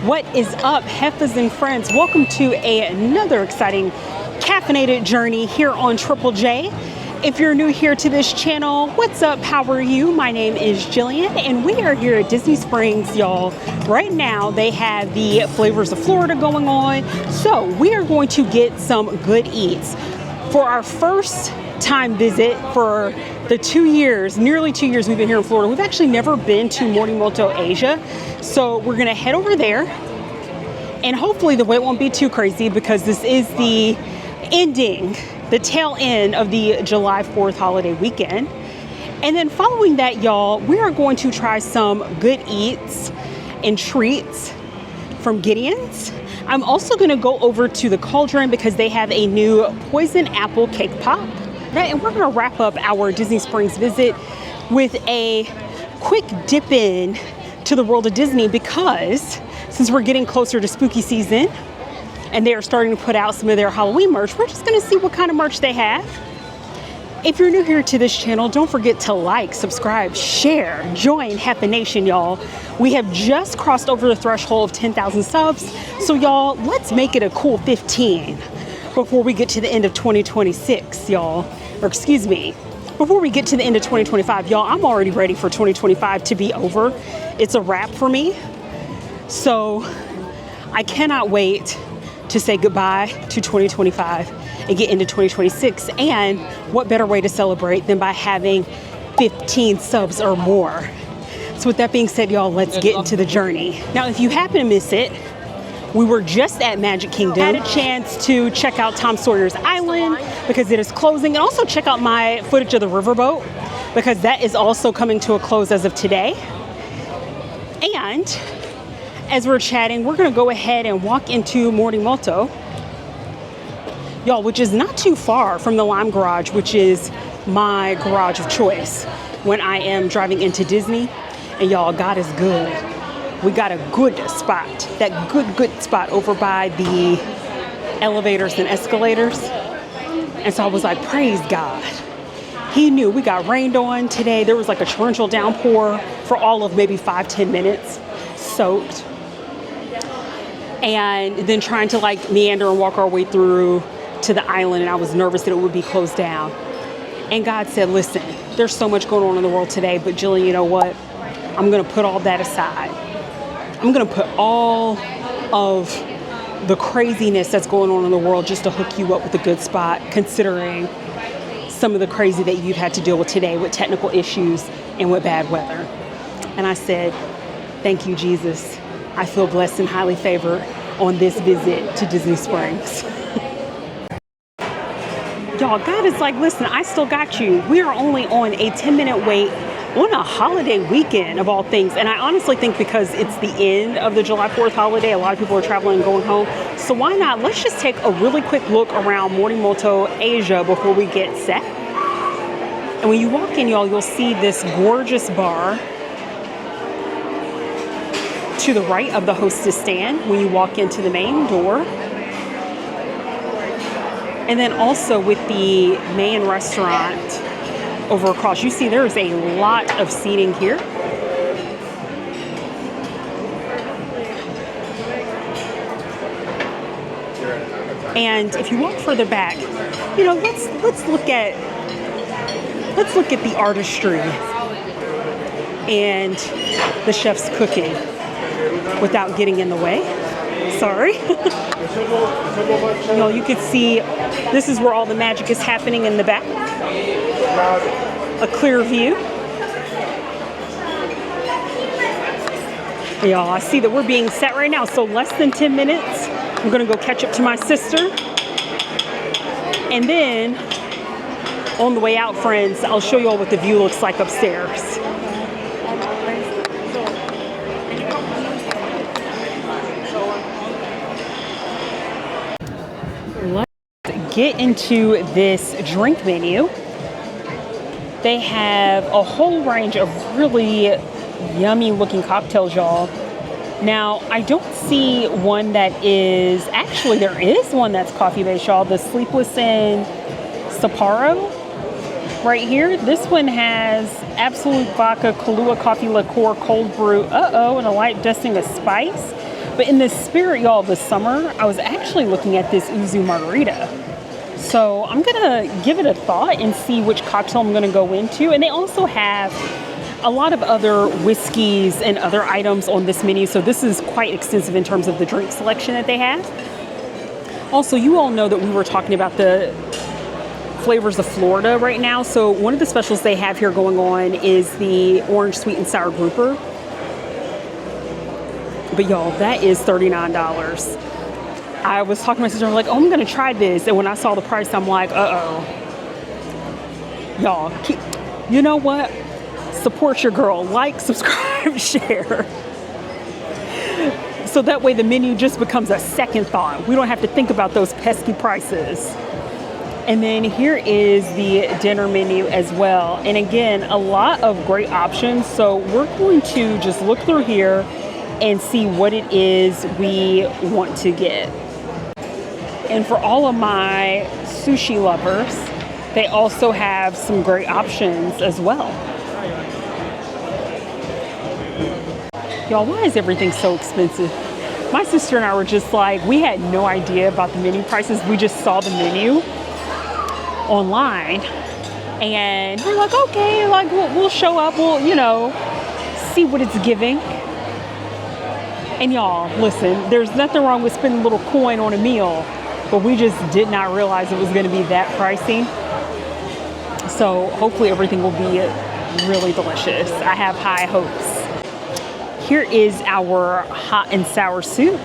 What is up, Heifas and friends? Welcome to another exciting caffeinated journey here on Triple J. If you're new here to this channel, what's up? How are you? My name is Jillian, and we are here at Disney Springs, y'all. Right now, they have the Flavors of Florida going on, so we are going to get some good eats. For our first time visit for the nearly 2 years we've been here in Florida, we've actually never been to Morimoto Asia. So we're gonna head over there, and hopefully the wait won't be too crazy because this is the tail end of the July 4th holiday weekend. And then following that, y'all, we are going to try some good eats and treats from Gideon's. I'm also gonna go over to the Cauldron because they have a new poison apple cake pop. And we're gonna wrap up our Disney Springs visit with a quick dip in to the world of Disney, because since we're getting closer to spooky season and they are starting to put out some of their Halloween merch, we're just gonna see what kind of merch they have. If you're new here to this channel, don't forget to like, subscribe, share, join Heifa Nation, y'all. We have just crossed over the threshold of 10,000 subs. So y'all, let's make it a cool 15 before we get to the end of 2026, y'all. Or excuse me, before we get to the end of 2025, y'all, I'm already ready for 2025 to be over. It's a wrap for me. So I cannot wait to say goodbye to 2025 and get into 2026. And what better way to celebrate than by having 15 subs or more? So with that being said, y'all, let's get into the journey. Now, if you happen to miss it, we were just at Magic Kingdom. Had a chance to check out Tom Sawyer's Island because it is closing, and also check out my footage of the riverboat because that is also coming to a close as of today. And as we're chatting, we're gonna go ahead and walk into Morimoto, y'all, which is not too far from the Lime Garage, which is my garage of choice when I am driving into Disney. And y'all, God is good. We got a good spot, that good spot over by the elevators and escalators. And so I was like, praise God. He knew. We got rained on today. There was like a torrential downpour for all of maybe 5-10 minutes, soaked. And then trying to like meander and walk our way through to the island, and I was nervous that it would be closed down. And God said, listen, there's so much going on in the world today, but Jillian, you know what? I'm gonna put all that aside. I'm gonna put all of the craziness that's going on in the world just to hook you up with a good spot, considering some of the crazy that you've had to deal with today with technical issues and with bad weather. And I said, thank you, Jesus. I feel blessed and highly favored on this visit to Disney Springs. Y'all, God is like, listen, I still got you. We are only on a 10-minute wait on a holiday weekend of all things. And I honestly think because it's the end of the July 4th holiday, a lot of people are traveling and going home. So why not? Let's just take a really quick look around Morimoto Asia before we get set. And when you walk in, y'all, you'll see this gorgeous bar to the right of the hostess stand when you walk into the main door. And then also with the main restaurant over across, you see there is a lot of seating here. And if you walk further back, you know, let's look at the artistry and the chef's cooking without getting in the way. Sorry. You know, you can see this is where all the magic is happening in the back. A clear view. Y'all, I see that we're being set right now, so less than 10 minutes. I'm gonna go catch up to my sister. And then on the way out, friends, I'll show you all what the view looks like upstairs. Let's get into this drink menu. They have a whole range of really yummy looking cocktails, y'all. Now, I don't see one that is, actually there is one that's coffee based, y'all. The Sleepless in Sapporo right here. This one has Absolute Vodka, Kahlua Coffee Liqueur, Cold Brew, and a light dusting of spice. But in the spirit, y'all, of the summer, I was actually looking at this Uzu margarita. So I'm gonna give it a thought and see which cocktail I'm gonna go into. And they also have a lot of other whiskeys and other items on this menu. So this is quite extensive in terms of the drink selection that they have. Also, you all know that we were talking about the flavors of Florida right now. So one of the specials they have here going on is the orange sweet and sour grouper. But y'all, that is $39. I was talking to my sister, I'm like, oh, I'm gonna try this. And when I saw the price, I'm like, uh-oh. Y'all, you know what? Support your girl. Like, subscribe, share. So that way the menu just becomes a second thought. We don't have to think about those pesky prices. And then here is the dinner menu as well. And again, a lot of great options. So we're going to just look through here and see what it is we want to get. And for all of my sushi lovers, they also have some great options as well. Y'all, why is everything so expensive? My sister and I were just like, we had no idea about the menu prices. We just saw the menu online and we're like, okay, like we'll show up, we'll, you know, see what it's giving. And y'all, listen, there's nothing wrong with spending a little coin on a meal, but we just did not realize it was going to be that pricey. So hopefully everything will be really delicious. I have high hopes. Here is our hot and sour soup.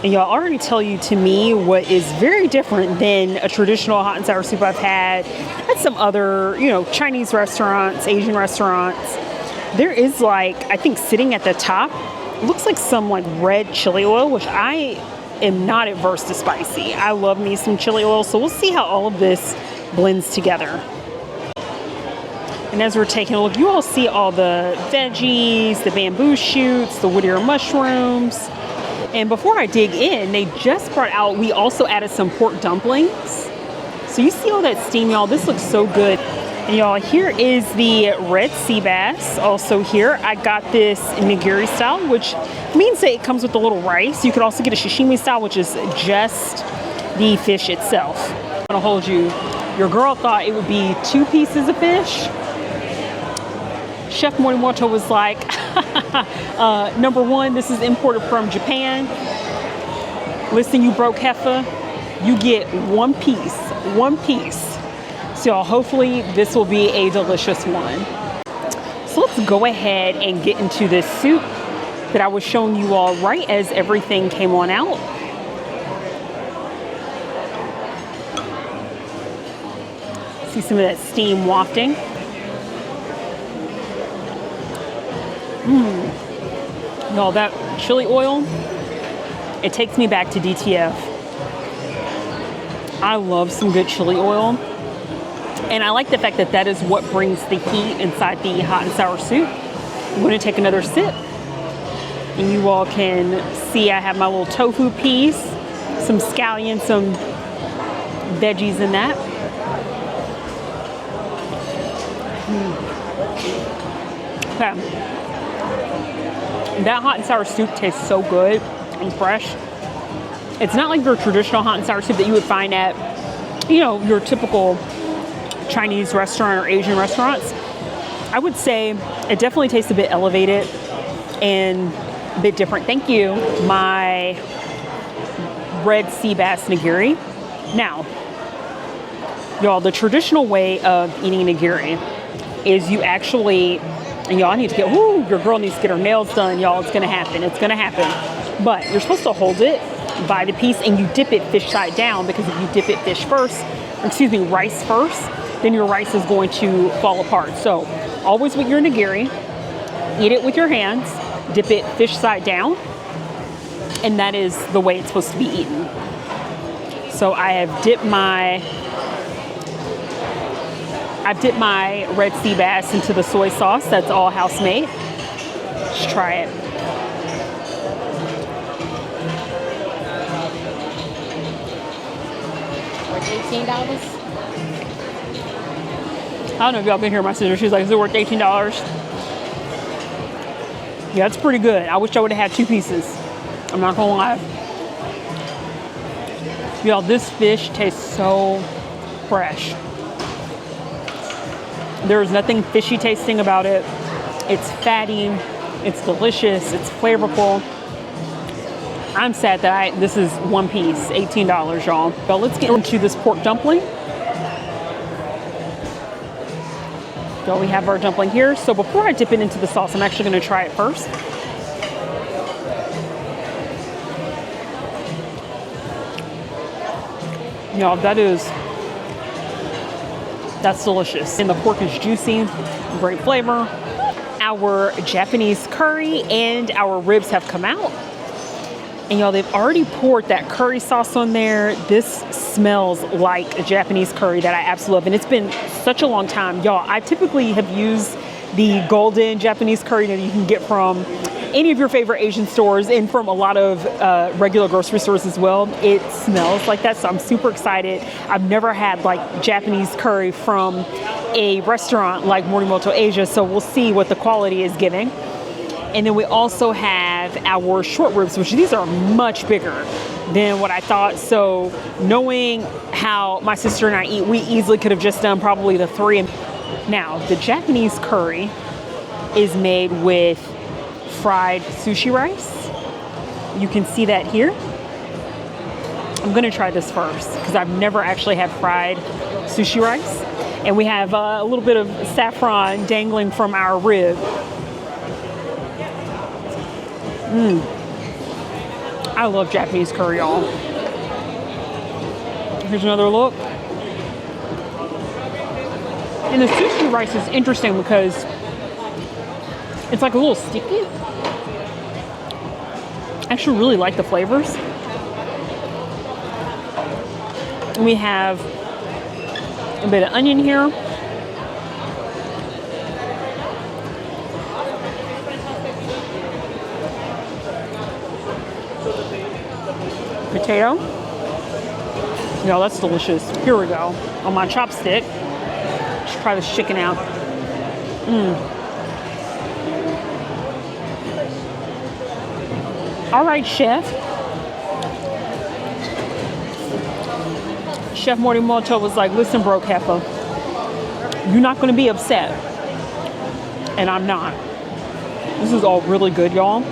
And y'all, already tell you to me what is very different than a traditional hot and sour soup I've had at some other, you know, Chinese restaurants, Asian restaurants. There is like, I think sitting at the top, it looks like some like red chili oil, which I am not adverse to spicy. I love me some chili oil. So we'll see how all of this blends together. And as we're taking a look, you all see all the veggies, the bamboo shoots, the wood ear mushrooms. And before I dig in, they just brought out, we also added some pork dumplings. So you see all that steam, y'all. This looks so good. And y'all, here is the red sea bass. Also here, I got this nigiri style, which means that it comes with a little rice. You could also get a sashimi style, which is just the fish itself. I'm gonna hold you. Your girl thought it would be 2 pieces of fish. Chef Morimoto was like, number one, this is imported from Japan. Listen, you broke heifer, you get 1 piece, 1 piece. So y'all, hopefully this will be a delicious one. So let's go ahead and get into this soup that I was showing you all right as everything came on out. See some of that steam wafting. Y'all, that chili oil, it takes me back to DTF. I love some good chili oil. And I like the fact that that is what brings the heat inside the hot and sour soup. I'm going to take another sip. And you all can see I have my little tofu piece, some scallion, some veggies in that. Okay. That hot and sour soup tastes so good and fresh. It's not like your traditional hot and sour soup that you would find at, you know, your typical Chinese restaurant or Asian restaurants. I would say it definitely tastes a bit elevated and a bit different. Thank you. My red sea bass nigiri. Now, y'all, the traditional way of eating nigiri is you actually, and y'all, I need to get, your girl needs to get her nails done, y'all. It's gonna happen. It's gonna happen. But you're supposed to hold it by the piece and you dip it fish side down, because if you dip it rice first, then your rice is going to fall apart. So always with your nigiri, eat it with your hands, dip it fish side down, and that is the way it's supposed to be eaten. So I have dipped my red sea bass into the soy sauce. That's all house made. Let's try it. Worth $18? I don't know if y'all can hear my sister. She's like, is it worth $18? Yeah, it's pretty good. I wish I would have had 2 pieces. I'm not gonna lie. Y'all, this fish tastes so fresh. There's nothing fishy tasting about it. It's fatty, it's delicious, it's flavorful. I'm sad that this is 1 piece, $18, y'all. But let's get into this pork dumpling. So we have our dumpling here. So before I dip it into the sauce, I'm actually gonna try it first. Y'all, that's delicious. And the pork is juicy, great flavor. Our Japanese curry and our ribs have come out. And y'all, they've already poured that curry sauce on there. This smells like a Japanese curry that I absolutely love. And it's been such a long time. Y'all, I typically have used the golden Japanese curry that you can get from any of your favorite Asian stores and from a lot of regular grocery stores as well. It smells like that, so I'm super excited. I've never had like Japanese curry from a restaurant like Morimoto Asia, so we'll see what the quality is giving. And then we also have our short ribs, which these are much bigger than what I thought. So knowing how my sister and I eat, we easily could have just done probably the 3. Now, the Japanese curry is made with fried sushi rice. You can see that here. I'm gonna try this first because I've never actually had fried sushi rice. And we have a little bit of saffron dangling from our rib. I love Japanese curry, y'all. Here's another look. And the sushi rice is interesting because it's like a little sticky. I actually really like the flavors. And we have a bit of onion here. Potato. Yo, that's delicious. Here we go. On my chopstick. Let's try this chicken out. All right, Chef. Chef Morimoto was like, listen, broke heifer, you're not going to be upset. And I'm not. This is all really good, y'all.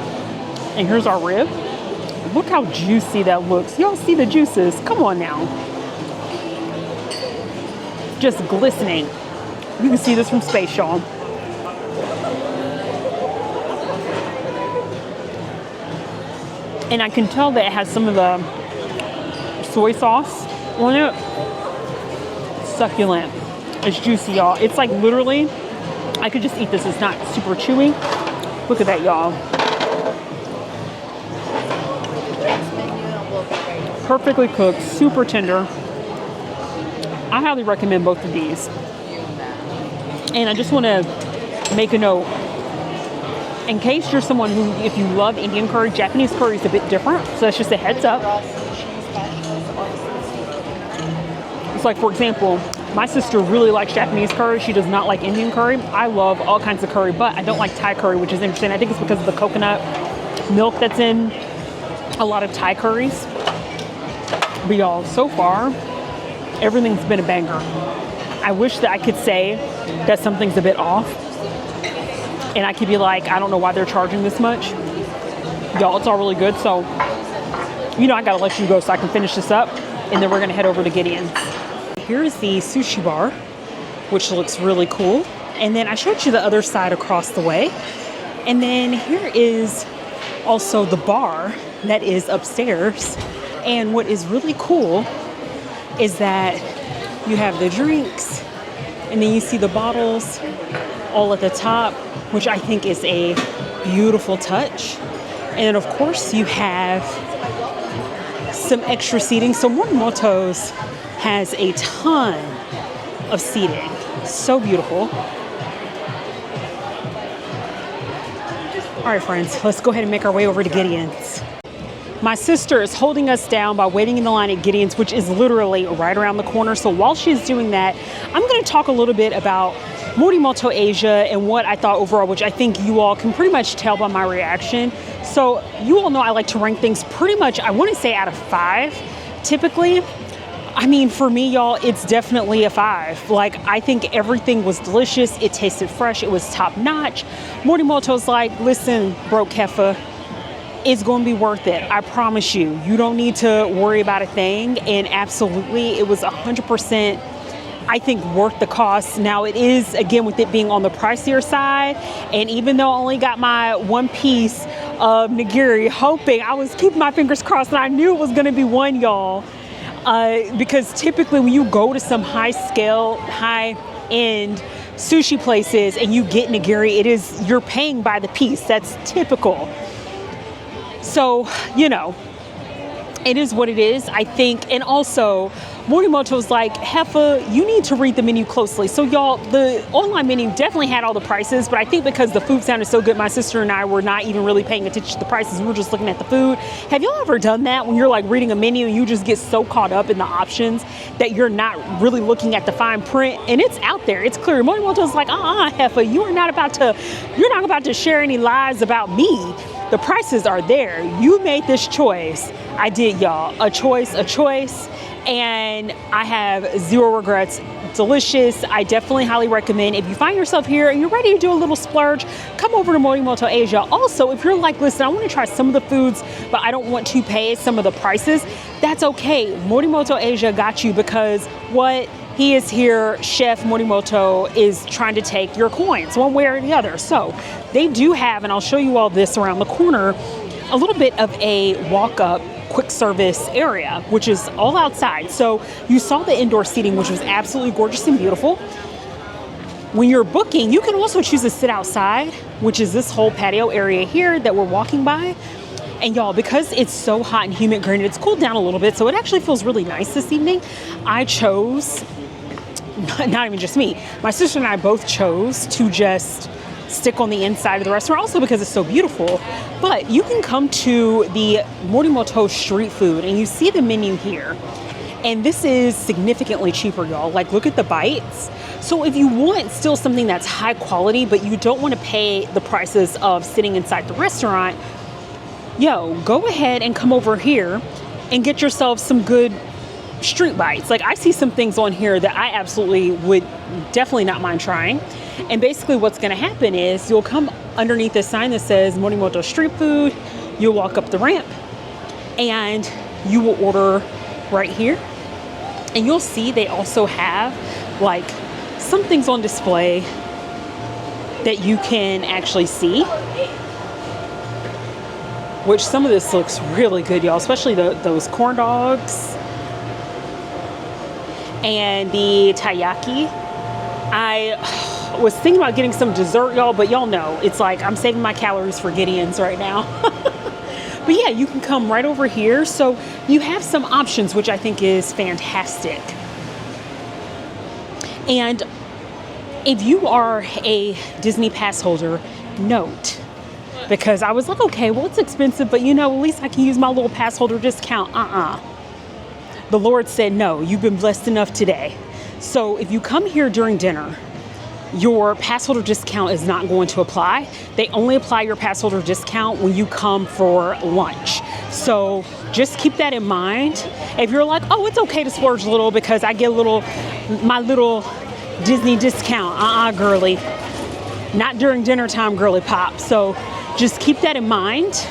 And here's our rib. Look how juicy that looks. Y'all see the juices? Come on now. Just glistening. You can see this from space, y'all. And I can tell that it has some of the soy sauce on it. Succulent. It's juicy, y'all. It's like literally, I could just eat this. It's not super chewy. Look at that, y'all. Perfectly cooked, super tender. I highly recommend both of these. And I just want to make a note. In case you're someone who, if you love Indian curry, Japanese curry is a bit different. So that's just a heads up. It's like, for example, my sister really likes Japanese curry. She does not like Indian curry. I love all kinds of curry, but I don't like Thai curry, which is interesting. I think it's because of the coconut milk that's in a lot of Thai curries. But y'all, so far, everything's been a banger. I wish that I could say that something's a bit off. And I could be like, I don't know why they're charging this much. Y'all, it's all really good. So, you know, I gotta let you go so I can finish this up. And then we're gonna head over to Gideon's. Here's the sushi bar, which looks really cool. And then I showed you the other side across the way. And then here is also the bar that is upstairs. And what is really cool is that you have the drinks and then you see the bottles all at the top, which I think is a beautiful touch. And then of course you have some extra seating. So Morimoto's has a ton of seating. So beautiful. All right, friends, let's go ahead and make our way over to Gideon's. My sister is holding us down by waiting in the line at Gideon's, which is literally right around the corner. So while she's doing that, I'm going to talk a little bit about Morimoto Asia and what I thought overall, which I think you all can pretty much tell by my reaction. So you all know I like to rank things pretty much, I want to say out of 5, typically. I mean, for me, y'all, it's definitely a 5. Like, I think everything was delicious. It tasted fresh. It was top notch. Morimoto's like, listen, broke heifer, it's going to be worth it. I promise you. You don't need to worry about a thing. And absolutely, it was 100%, I think, worth the cost. Now, it is, again, with it being on the pricier side. And even though I only got my 1 piece of nigiri, hoping, I was keeping my fingers crossed, and I knew it was going to be 1, y'all. Because typically when you go to some high-end sushi places and you get nigiri, you're paying by the piece. That's typical. So, you know, it is what it is, I think. And also, Morimoto's like, Heffa, you need to read the menu closely. So y'all, the online menu definitely had all the prices, but I think because the food sounded so good, my sister and I were not even really paying attention to the prices. We were just looking at the food. Have y'all ever done that when you're like reading a menu and you just get so caught up in the options that you're not really looking at the fine print? And it's out there, it's clear. Morimoto's like, Heffa, you're not about to share any lies about me. The prices are there. You made this choice. I did, y'all. A choice. And I have 0 regrets. Delicious. I definitely highly recommend. If you find yourself here and you're ready to do a little splurge, come over to Morimoto Asia. Also, if you're like, listen, I want to try some of the foods, but I don't want to pay some of the prices, that's okay. Morimoto Asia got you, because what he is here, Chef Morimoto is trying to take your coins one way or the other. So they do have, and I'll show you all this around the corner, a little bit of a walk-up quick service area, which is all outside. So you saw the indoor seating, which was absolutely gorgeous and beautiful. When you're booking, you can also choose to sit outside, which is this whole patio area here that we're walking by. And y'all, because it's so hot and humid, granted it's cooled down a little bit, so it actually feels really nice this evening. I chose, not even just me, my sister and I both chose to just stick on the inside of the restaurant, also because it's so beautiful. But you can come to the Morimoto street food and you see the menu here. And this is significantly cheaper, y'all. Like, look at the bites. So if you want still something that's high quality, but you don't want to pay the prices of sitting inside the restaurant, yo, go ahead and come over here and get yourself some good street bites. Like, I see some things on here that I absolutely would definitely not mind trying. And basically what's going to happen is you'll come underneath this sign that says Morimoto Street Food. You'll walk up the ramp and you will order right here. And you'll see they also have like some things on display that you can actually see. Which some of this looks really good, y'all, especially those corn dogs and the taiyaki. I was thinking about getting some dessert, y'all, but y'all know it's like I'm saving my calories for Gideon's right now. But yeah, you can come right over here. So you have some options, which I think is fantastic. And if you are a Disney pass holder, note, because I was like, okay, well, it's expensive, but you know, at least I can use my little pass holder discount. The Lord said, no, you've been blessed enough today. So if you come here during dinner, your pass holder discount is not going to apply. They only apply your pass holder discount when you come for lunch. So just keep that in mind. If you're like, oh, it's okay to splurge a little because I get my little Disney discount. Girly. Not during dinner time, girly pop. So just keep that in mind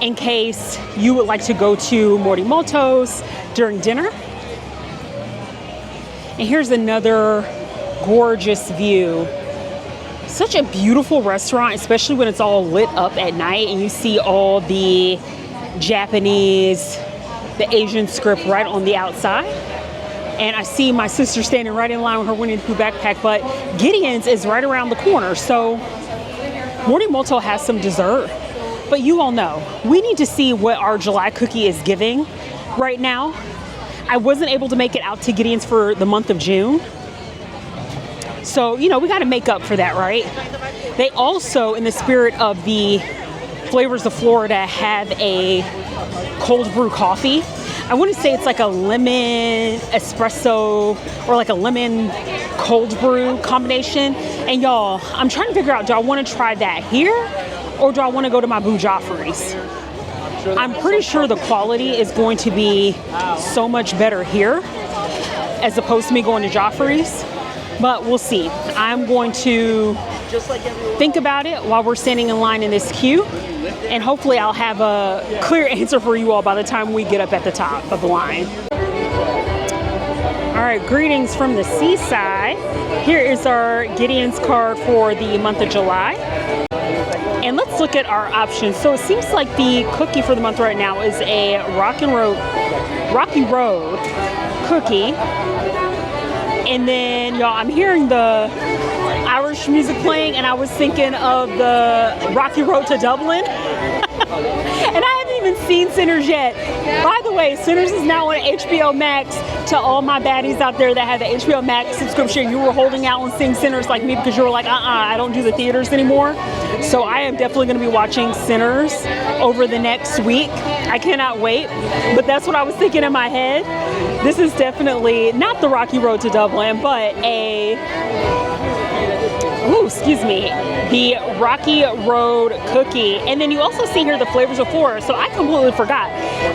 in case you would like to go to Morimoto's during dinner. And here's another gorgeous view. Such a beautiful restaurant, especially when it's all lit up at night and you see all the Japanese, the Asian script right on the outside. And I see my sister standing right in line with her Winnie the Pooh backpack, but Gideon's is right around the corner. So Morimoto has some dessert, but you all know, we need to see what our July cookie is giving right now. I wasn't able to make it out to Gideon's for the month of June. So, you know, we got to make up for that, right? They also, in the spirit of the flavors of Florida, have a cold brew coffee. I wouldn't say it's like a lemon espresso or like a lemon cold brew combination. And y'all, I'm trying to figure out, do I want to try that here or do I want to go to my Boo Joffrey's? I'm pretty sure the quality is going to be so much better here as opposed to me going to Joffrey's, but we'll see. I'm going to think about it while we're standing in line in this queue, and hopefully I'll have a clear answer for you all by the time we get up at the top of the line. All right, greetings from the seaside. Here is our Gideon's card for the month of July. And let's look at our options. So it seems like the cookie for the month right now is a Rocky Road cookie. And then, y'all, I'm hearing the Irish music playing, and I was thinking of the Rocky Road to Dublin. And I haven't even seen Sinners yet. By the way, Sinners is now on HBO Max. To all my baddies out there that have the HBO Max subscription, you were holding out on seeing Sinners like me because you were like, I don't do the theaters anymore. So I am definitely going to be watching Sinners over the next week. I cannot wait. But that's what I was thinking in my head. This is definitely not the Rocky Road to Dublin, but the Rocky Road cookie. And then you also see here the flavors of Florida. So I completely forgot.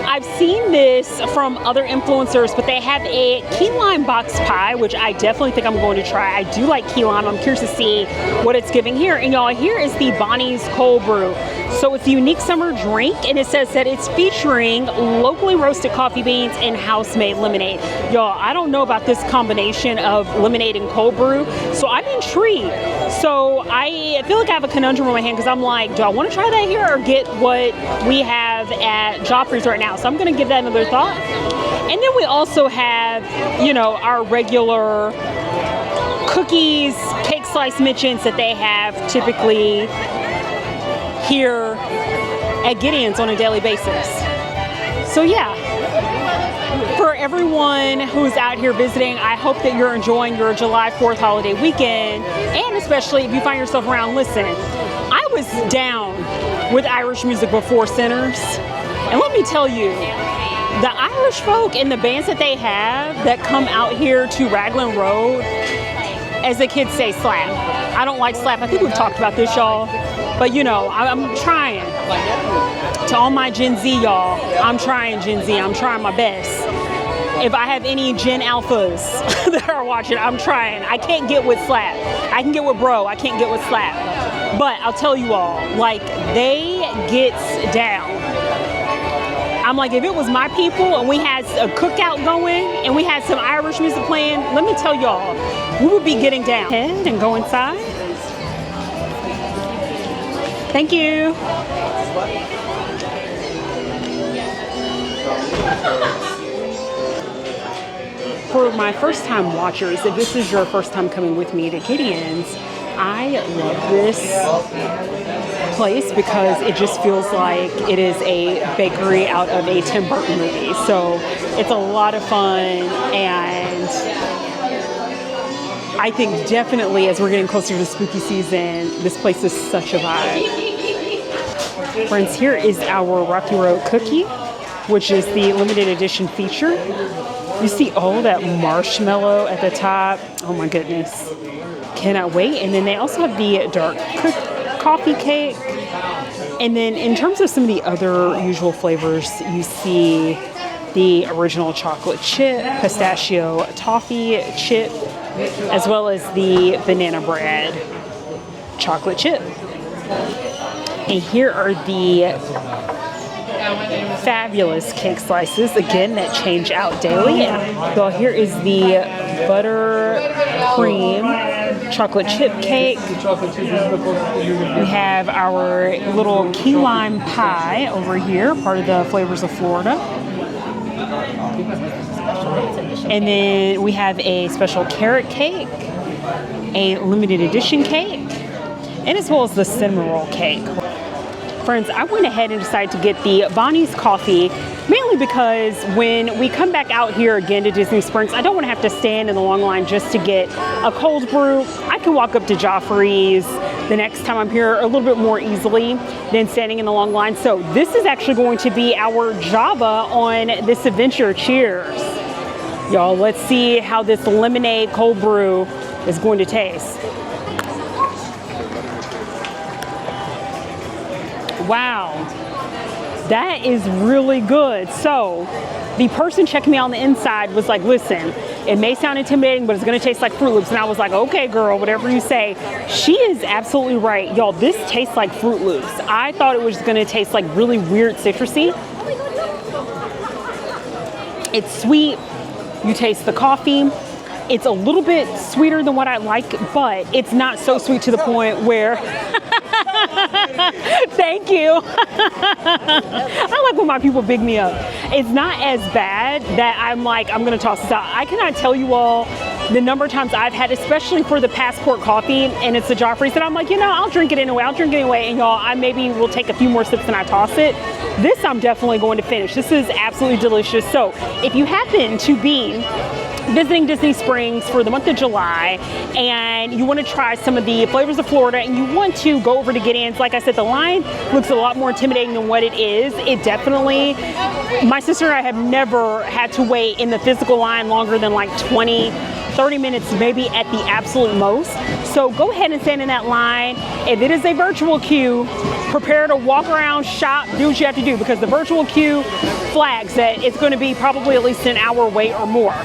I've seen this from other influencers, but they have a key lime box pie, which I definitely think I'm going to try. I do like key lime. I'm curious to see what it's giving here. And y'all, here is the Bonnie's Cold Brew. So it's a unique summer drink, and it says that it's featuring locally roasted coffee beans and house-made lemonade. Y'all, I don't know about this combination of lemonade and cold brew, so I'm intrigued. So I feel like I have a conundrum in my hand because I'm like, do I want to try that here or get what we have at Joffrey's right now? So I'm going to give that another thought. And then we also have, you know, our regular cookies, cake slice mentions that they have typically here at Gideon's on a daily basis. So yeah, for everyone who's out here visiting, I hope that you're enjoying your July 4th holiday weekend, and especially if you find yourself around. Listen, I was down with Irish music before Sinners, and let me tell you, the Irish folk and the bands that they have that come out here to Raglan Road, as the kids say, slap. I don't like slap. I think we've talked about this, y'all. But you know, I'm trying. To all my Gen Z, y'all, I'm trying, Gen Z. I'm trying my best. If I have any Gen Alphas that are watching, I'm trying. I can't get with slap. I can get with bro. I can't get with slap. But I'll tell you all, like, they gets down. I'm like, if it was my people and we had a cookout going and we had some Irish music playing, let me tell y'all, we would be getting down. Head and go inside. Thank you. For my first time watchers, if this is your first time coming with me to Gideon's, I love this place because it just feels like it is a bakery out of a Tim Burton movie. So it's a lot of fun, and I think definitely as we're getting closer to spooky season, this place is such a vibe. Friends, here is our Rocky Road cookie, which is the limited edition feature. You see all that marshmallow at the top. Oh my goodness. Cannot wait. And then they also have the dark coffee cake. And then in terms of some of the other usual flavors, you see the original chocolate chip, pistachio toffee chip, as well as the banana bread chocolate chip. And here are the fabulous cake slices, again, that change out daily. So here is the butter cream chocolate chip cake. We have our little key lime pie over here, part of the flavors of Florida. And then we have a special carrot cake, a limited edition cake, and as well as the cinnamon roll cake. Friends, I went ahead and decided to get the Bonnie's coffee, mainly because when we come back out here again to Disney Springs, I don't want to have to stand in the long line just to get a cold brew. I can walk up to Joffrey's the next time I'm here a little bit more easily than standing in the long line. So this is actually going to be our Java on this adventure. Cheers. Y'all, let's see how this lemonade cold brew is going to taste. Wow, that is really good. So the person checking me on the inside was like, listen, it may sound intimidating, but it's gonna taste like Fruit Loops. And I was like, okay, girl, whatever you say. She is absolutely right. Y'all, this tastes like Fruit Loops. I thought it was gonna taste like really weird citrusy. It's sweet, you taste the coffee. It's a little bit sweeter than what I like, but it's not so sweet to the point where, thank you. I like when my people big me up. It's not as bad that I'm like, I'm gonna toss this out. I cannot tell you all the number of times I've had, especially for the Passport coffee, and it's the Joffrey's, that I'm like, you know, I'll drink it anyway, and y'all, I maybe will take a few more sips and I toss it. This I'm definitely going to finish. This is absolutely delicious. So if you happen to be visiting Disney Springs for the month of July and you want to try some of the flavors of Florida and you want to go over to Gideon's, like I said, the line looks a lot more intimidating than what it is. It definitely, my sister and I have never had to wait in the physical line longer than like 20-30 minutes, maybe at the absolute most. So go ahead and stand in that line. If it is a virtual queue, prepare to walk around, shop, do what you have to do, because the virtual queue flags that it's going to be probably at least an hour wait or more.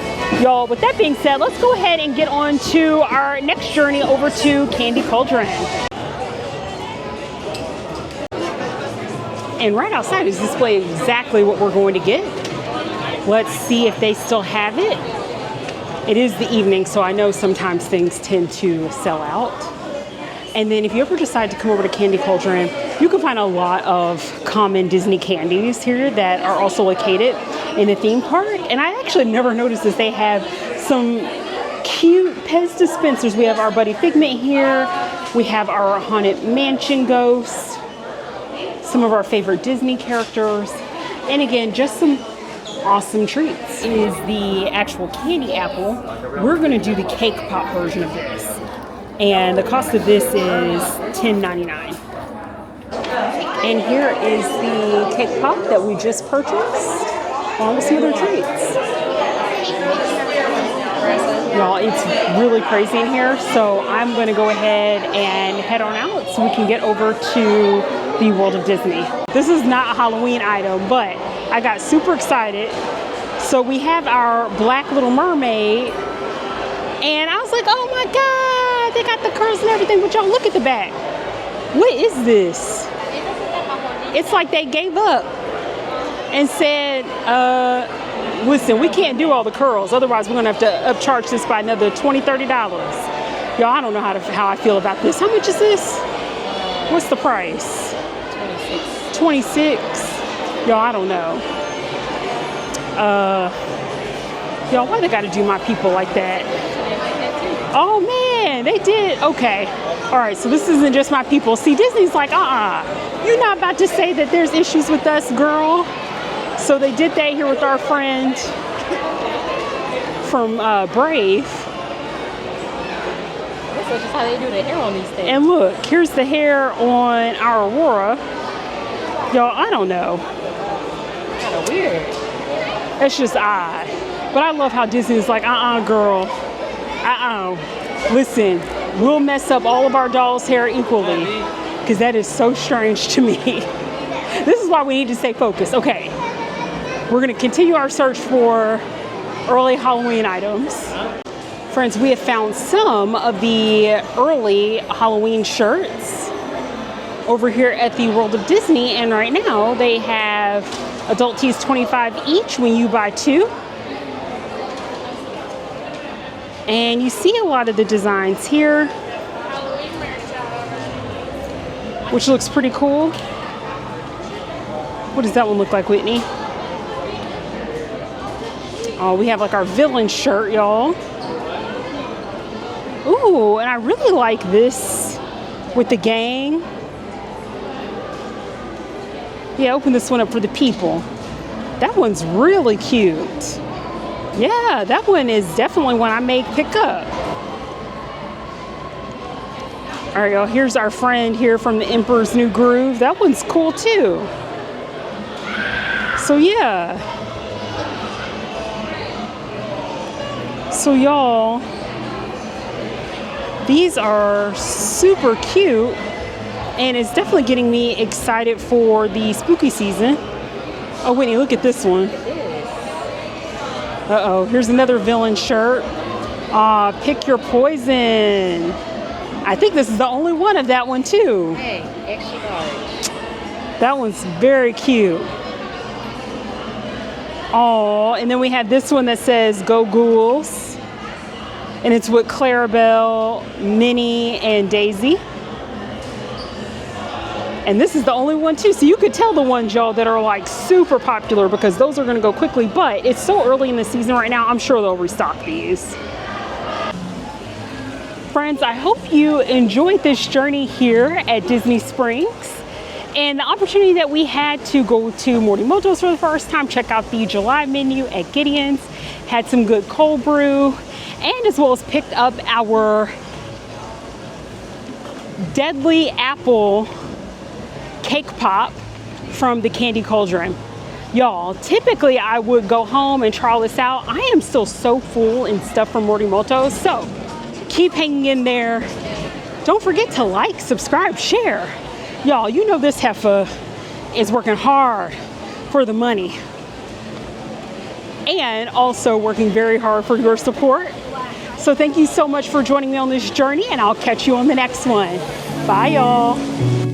Y'all, with that being said, let's go ahead and get on to our next journey over to Candy Cauldron. And right outside is displayed exactly what we're going to get. Let's see if they still have it. It is the evening, so I know sometimes things tend to sell out. And then if you ever decide to come over to Candy Cauldron, you can find a lot of common Disney candies here that are also located in the theme park. And I actually never noticed this. They have some cute Pez dispensers. We have our Buddy Figment here. We have our Haunted Mansion ghost, some of our favorite Disney characters. And again, just some awesome treats. Is the actual candy apple. We're gonna do the cake pop version of this. And the cost of this is $10.99. And here is the cake pop that we just purchased, along with some other treats. Y'all, it's really crazy in here, so I'm going to go ahead and head on out so we can get over to the World of Disney. This is not a Halloween item, but I got super excited. So we have our Black Little Mermaid, and I was like, oh my God, they got the curls and everything, but y'all look at the back. What is this? It's like they gave up and said, listen, we can't do all the curls, otherwise we're gonna have to upcharge this by another $20, $30. Y'all, I don't know how I feel about this. How much is this? What's the price? 26. Y'all, I don't know. Y'all, why they gotta do my people like that? Oh man, they did. Okay. All right, so this isn't just my people. See, Disney's like, you're not about to say that there's issues with us, girl. So they did that here with our friend from Brave. That's just how they do the hair on these things. And look, here's the hair on our Aurora. Y'all, I don't know. Kind of weird. It's just odd. But I love how Disney's like, girl. Listen, we'll mess up all of our dolls' hair equally, because that is so strange to me. This is why we need to stay focused. Okay, we're going to continue our search for early Halloween items. Friends, we have found some of the early Halloween shirts over here at the World of Disney, and right now they have adult tees $25 each when you buy 2. And you see a lot of the designs here, which looks pretty cool. What does that one look like, Whitney? Oh, we have like our villain shirt, y'all. Ooh, and I really like this with the gang. Yeah, open this one up for the people. That one's really cute. Yeah, that one is definitely one I may pick up. All right, y'all, here's our friend here from the Emperor's New Groove. That one's cool too. So yeah. So y'all, These are super cute, and it's definitely getting me excited for the spooky season. Oh, Whitney, look at this one. Uh-oh, here's another villain shirt. Pick your poison. I think this is the only one of that one too. Hey, extra large. That one's very cute. Oh, and then we have this one that says Go Ghouls. And it's with Clarabelle, Minnie, and Daisy. And this is the only one too. So you could tell the ones, y'all, that are like super popular because those are gonna go quickly, but it's so early in the season right now, I'm sure they'll restock these. Friends, I hope you enjoyed this journey here at Disney Springs and the opportunity that we had to go to Morimoto's for the first time, check out the July menu at Gideon's, had some good cold brew, and as well as picked up our Deadly Apple Cake Pop from the Candy Cauldron. Y'all, typically I would go home and try this out. I am still so full and stuff from Morimoto's, so keep hanging in there. Don't forget to like, subscribe, share. Y'all, you know this heifer is working hard for the money and also working very hard for your support. So thank you so much for joining me on this journey, and I'll catch you on the next one. Bye, y'all.